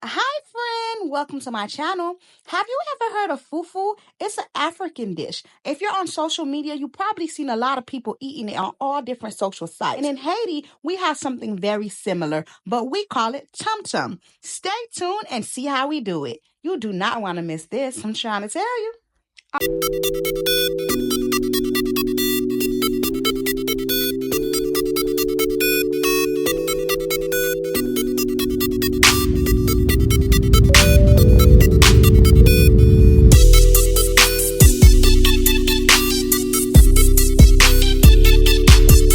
Hi, friend. Welcome to my channel. Have you ever heard of fufu? It's an African dish. If you're on social media, you've probably seen a lot of people eating it on all different social sites. And in Haiti, we have something very similar, but we call it tum tum. Stay tuned and see how we do it. You do not want to miss this. I'm trying to tell you.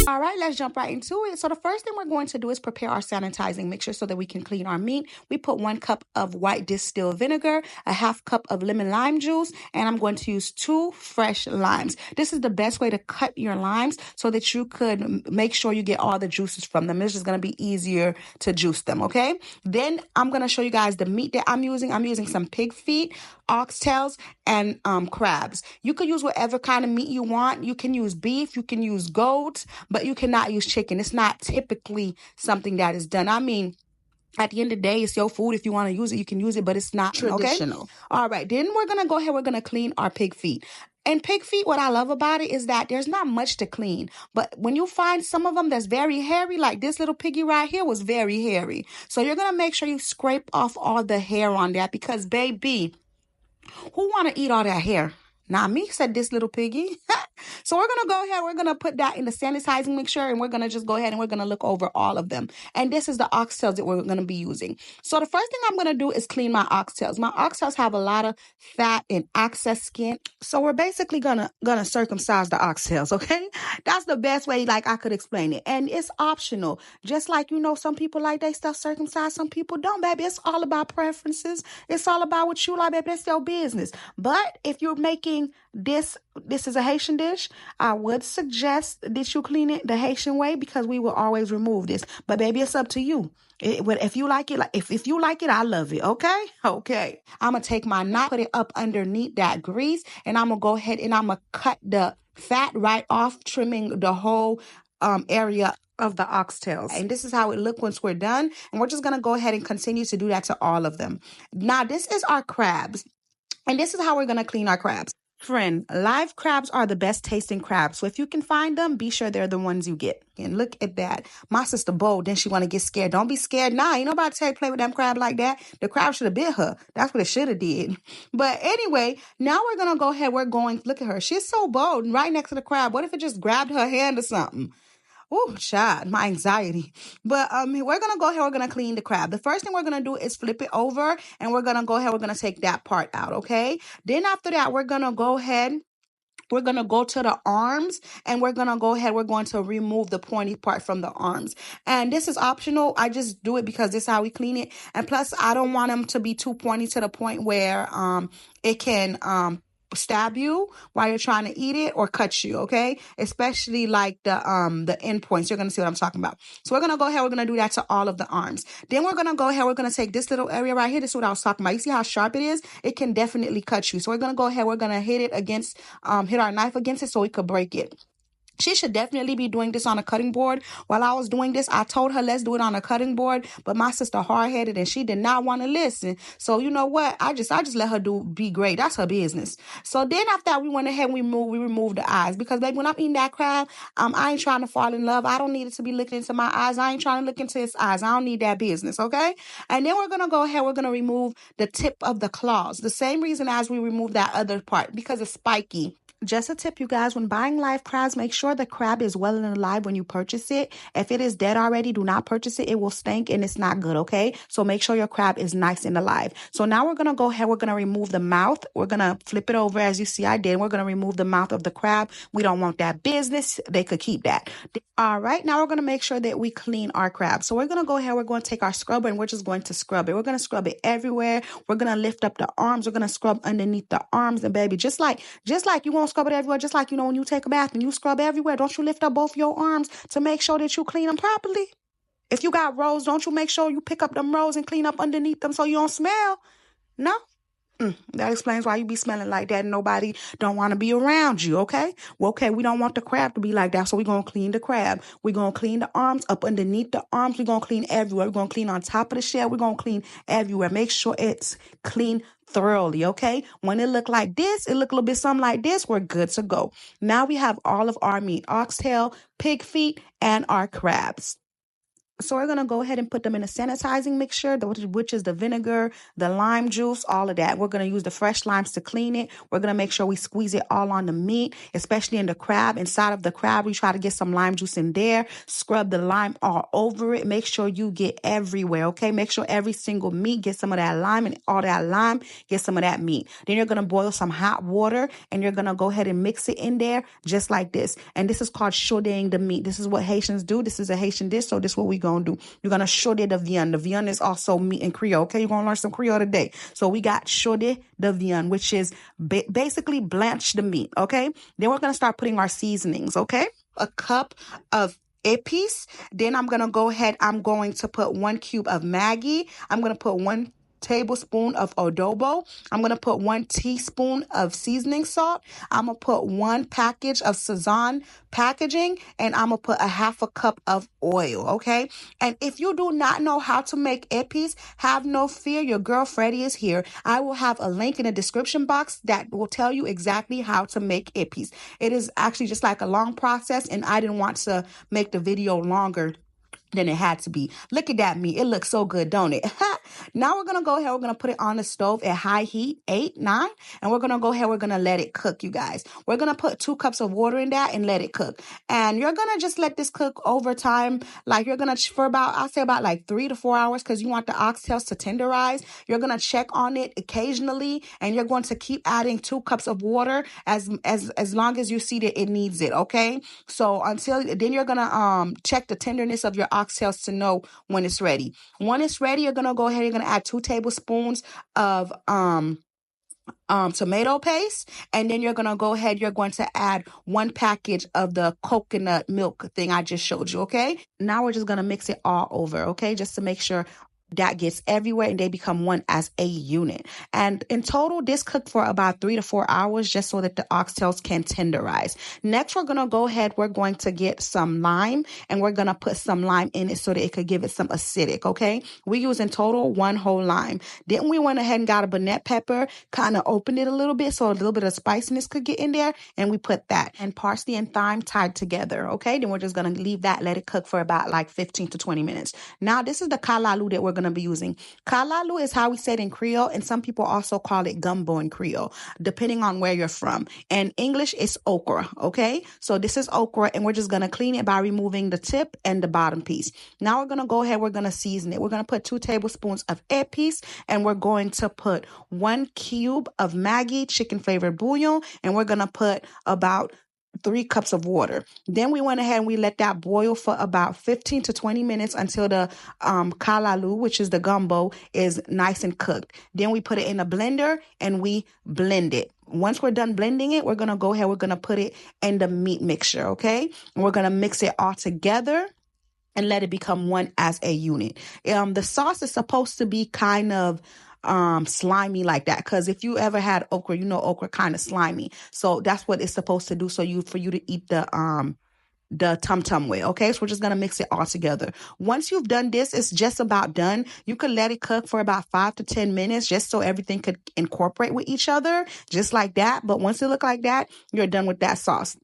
All right, let's jump right into it. So the first thing we're going to do is prepare our sanitizing mixture so that we can clean our meat. We put 1 cup of white distilled vinegar, a half cup of lemon lime juice, and I'm going to use 2 fresh limes. This is the best way to cut your limes so that you could make sure you get all the juices from them. It's just going to be easier to juice them, okay? Then I'm going to show you guys the meat that I'm using. I'm using some pig feet, oxtails, and crabs. You could use whatever kind of meat you want. You can use beef, you can use goat, but you cannot use chicken. It's not typically something that is done. I mean, at the end of the day, it's your food. If you want to use it, you can use it, but it's not traditional. Okay? All right, then we're going to go ahead. We're going to clean our pig feet. And pig feet, what I love about it is that there's not much to clean. But when you find some of them that's very hairy, like this little piggy right here was very hairy. So you're going to make sure you scrape off all the hair on that because, baby, who want to eat all that hair? Not me, said this little piggy. So we're going to go ahead. We're going to put that in the sanitizing mixture, and we're going to just go ahead and we're going to look over all of them. And this is the oxtails that we're going to be using. So the first thing I'm going to do is clean my oxtails. My oxtails have a lot of fat and excess skin. So we're basically going to circumcise the oxtails, okay? That's the best way like I could explain it. And it's optional. Just like, some people like they stuff circumcised, some people don't, baby. It's all about preferences. It's all about what you like, baby. That's your business. But if you're making this is a Haitian dish, I would suggest that you clean it the Haitian way because we will always remove this. But baby, it's up to you. If you like it, if you like it, I love it. Okay. I'm gonna take my knife, put it up underneath that grease, and I'm gonna go ahead and I'm gonna cut the fat right off, trimming the whole area of the oxtails. And this is how it look once we're done. And we're just gonna go ahead and continue to do that to all of them. Now, this is our crabs. And this is how we're gonna clean our crabs. Friend, live crabs are the best tasting crabs. So if you can find them, be sure they're the ones you get. And look at that. My sister bold, then she want to get scared. Don't be scared. Nah, ain't nobody tell you play with them crab like that. The crab should have bit her. That's what it should have did. But anyway, now we're going to go ahead. Look at her. She's so bold and right next to the crab. What if it just grabbed her hand or something? Oh, child, my anxiety. But we're going to go ahead. We're going to clean the crab. The first thing we're going to do is flip it over, and we're going to go ahead. We're going to take that part out, okay? Then after that, we're going to go ahead. We're going to go to the arms, and we're going to go ahead. We're going to remove the pointy part from the arms. And this is optional. I just do it because this is how we clean it. And plus, I don't want them to be too pointy to the point where it can stab you while you're trying to eat it or cut you, okay? Especially like the end points. You're going to see what I'm talking about. So we're going to go ahead. We're going to do that to all of the arms. Then we're going to go ahead. We're going to take this little area right here. This is what I was talking about. You see how sharp it is? It can definitely cut you. So we're going to go ahead. We're going to hit it against, hit our knife against it so we could break it. She should definitely be doing this on a cutting board. While I was doing this, I told her, let's do it on a cutting board. But my sister hard-headed and she did not want to listen. So you know what? I just let her be great. That's her business. So then after that, we went ahead and we removed the eyes. Because baby, when I'm eating that crab, I ain't trying to fall in love. I don't need it to be looking into my eyes. I ain't trying to look into his eyes. I don't need that business, okay? And then we're going to go ahead. We're going to remove the tip of the claws. The same reason as we removed that other part. Because it's spiky. Just a tip, you guys, when buying live crabs, make sure the crab is well and alive when you purchase it. If it is dead already, do not purchase it. It will stink and it's not good, okay? So make sure your crab is nice and alive. So now we're going to go ahead. We're going to remove the mouth. We're going to flip it over as you see I did. We're going to remove the mouth of the crab. We don't want that business. They could keep that. All right, now we're going to make sure that we clean our crab. So we're going to go ahead. We're going to take our scrubber and we're just going to scrub it. We're going to scrub it everywhere. We're going to lift up the arms. We're going to scrub underneath the arms. And baby, just like you won't scrub it everywhere, just like, when you take a bath and you scrub everywhere, don't you lift up both your arms to make sure that you clean them properly? If you got rolls, don't you make sure you pick up them rolls and clean up underneath them so you don't smell? No? That explains why you be smelling like that and nobody don't want to be around you, okay? Well, okay, we don't want the crab to be like that, so we're going to clean the crab. We're going to clean the arms, up underneath the arms. We're going to clean everywhere. We're going to clean on top of the shell. We're going to clean everywhere. Make sure it's clean thoroughly, okay? When it look like this, it look a little bit something like this, we're good to go. Now we have all of our meat, oxtail, pig feet, and our crabs. So we're going to go ahead and put them in a sanitizing mixture, which is the vinegar, the lime juice, all of that. We're going to use the fresh limes to clean it. We're going to make sure we squeeze it all on the meat, especially in the crab. Inside of the crab, we try to get some lime juice in there. Scrub the lime all over it. Make sure you get everywhere, okay? Make sure every single meat gets some of that lime, and all that lime gets some of that meat. Then you're going to boil some hot water, and you're going to go ahead and mix it in there just like this. And this is called chauding the meat. This is what Haitians do. This is a Haitian dish, so this is what we're going to do. You're going to chauder the viande. The viande is also meat in Creole, okay? You're going to learn some Creole today. So we got chauder the viande, which is basically blanch the meat, okay? Then we're going to start putting our seasonings, okay? A cup of épices. Then I'm going to go ahead. I'm going to put 1 cube of Maggie. I'm going to put 1 tablespoon of adobo. I'm going to put 1 teaspoon of seasoning salt. I'm going to put 1 package of Sazon packaging, and I'm going to put a 1/2 cup of oil, okay? And if you do not know how to make épices, have no fear. Your girl Freddie is here. I will have a link in the description box that will tell you exactly how to make épices. It is actually just like a long process, and I didn't want to make the video longer than it had to be. Look at that meat. It looks so good, don't it? Now we're going to go ahead. We're going to put it on the stove at high heat, 8, 9. And we're going to go ahead. We're going to let it cook, you guys. We're going to put 2 cups of water in that and let it cook. And you're going to just let this cook over time. Like you're going to, for about, I'll say about like 3 to 4 hours, because you want the oxtails to tenderize. You're going to check on it occasionally. And you're going to keep adding 2 cups of water as long as you see that it needs it, okay? So then you're going to check the tenderness of your oxtails to know when it's ready. When it's ready, you're going to go ahead, you're going to add 2 tablespoons of tomato paste, and then you're going to go ahead, you're going to add 1 package of the coconut milk thing I just showed you, okay? Now we're just going to mix it all over, okay? Just to make sure that gets everywhere and they become one as a unit. And in total, this cooked for about 3 to 4 hours just so that the oxtails can tenderize. Next, we're going to go ahead. We're going to get some lime, and we're going to put some lime in it so that it could give it some acidic, okay? We use in total 1 whole lime. Then we went ahead and got a Bonnet pepper, kind of opened it a little bit so a little bit of spiciness could get in there, and we put that. And parsley and thyme tied together, okay? Then we're just going to leave that, let it cook for about like 15 to 20 minutes. Now, this is the kalalu that we're going to be using. Kalalu is how we say it in Creole, and some people also call it gumbo in Creole, depending on where you're from. And English is okra, okay? So this is okra, and we're just going to clean it by removing the tip and the bottom piece. Now we're going to go ahead, we're going to season it. We're going to put 2 tablespoons of épices, and we're going to put 1 cube of Maggie chicken flavored bouillon, and we're going to put about 3 cups of water. Then we went ahead and we let that boil for about 15 to 20 minutes until the kalalu, which is the gumbo, is nice and cooked. Then we put it in a blender and we blend it. Once we're done blending it, we're going to go ahead, we're going to put it in the meat mixture, okay? And we're going to mix it all together and let it become one as a unit. The sauce is supposed to be kind of slimy like that, because if you ever had okra, you know okra kind of slimy, so that's what it's supposed to do, so for you to eat the tum-tum with, okay? So we're just gonna mix it all together. Once you've done this, it's just about done. You could let it cook for about 5 to 10 minutes just so everything could incorporate with each other, just like that. But once it look like that, you're done with that sauce.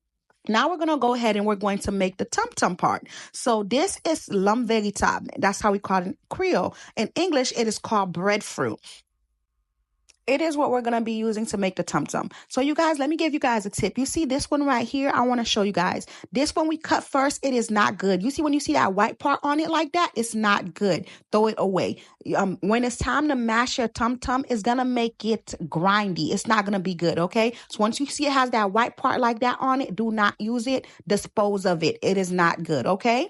Now we're going to go ahead and we're going to make the tum-tum part. So this is l'homme véritable. That's how we call it in Creole. In English, it is called breadfruit. It is what we're going to be using to make the tum-tum. So you guys, let me give you guys a tip. You see this one right here? I want to show you guys. This one we cut first. It is not good. You see when you see that white part on it like that? It's not good. Throw it away. When it's time to mash your tum-tum, it's going to make it grindy. It's not going to be good, okay? So once you see it has that white part like that on it, do not use it. Dispose of it. It is not good, okay?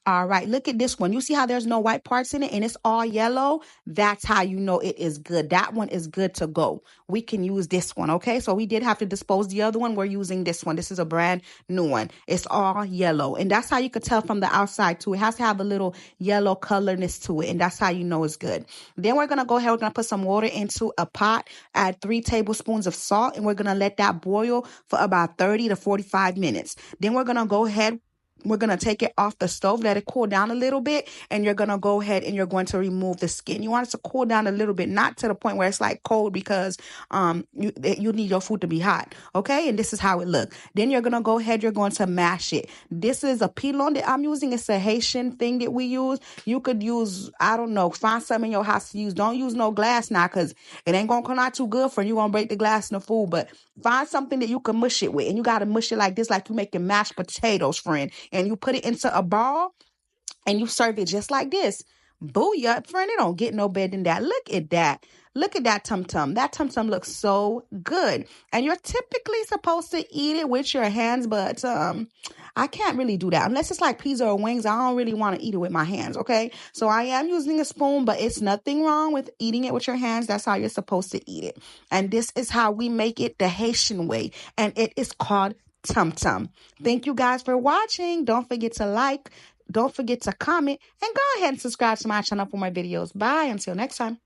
All right, look at this one. You see how there's no white parts in it and it's all yellow? That's how you know it is good. That one is good to go. We can use this one, okay? So we did have to dispose the other one. We're using this one. This is a brand new one. It's all yellow. And that's how you could tell from the outside too. It has to have a little yellow colorness to it. And that's how you know it's good. Then we're going to go ahead. We're going to put some water into a pot, add 3 tablespoons of salt, and we're going to let that boil for about 30 to 45 minutes. Then we're going to go ahead. We're going to take it off the stove, let it cool down a little bit, and you're going to go ahead and you're going to remove the skin. You want it to cool down a little bit, not to the point where it's like cold, because you need your food to be hot, okay? And this is how it looks. Then you're going to go ahead, you're going to mash it. This is a pilon that I'm using. It's a Haitian thing that we use. You could use, I don't know, find something in your house to use. Don't use no glass now, because it ain't going to come out too good for you. You're going to break the glass in the food, but find something that you can mush it with. And you got to mush it like this, like you making mashed potatoes, friend. And you put it into a ball and you serve it just like this. Booyah, friend, it don't get no better than that. Look at that. Look at that tum-tum. That tum-tum looks so good. And you're typically supposed to eat it with your hands, but I can't really do that. Unless it's like pizza or wings, I don't really want to eat it with my hands, okay? So I am using a spoon, but it's nothing wrong with eating it with your hands. That's how you're supposed to eat it. And this is how we make it the Haitian way. And it is called tum-tum. Thank you guys for watching. Don't forget to like, don't forget to comment, and go ahead and subscribe to my channel for more videos. Bye. Until next time.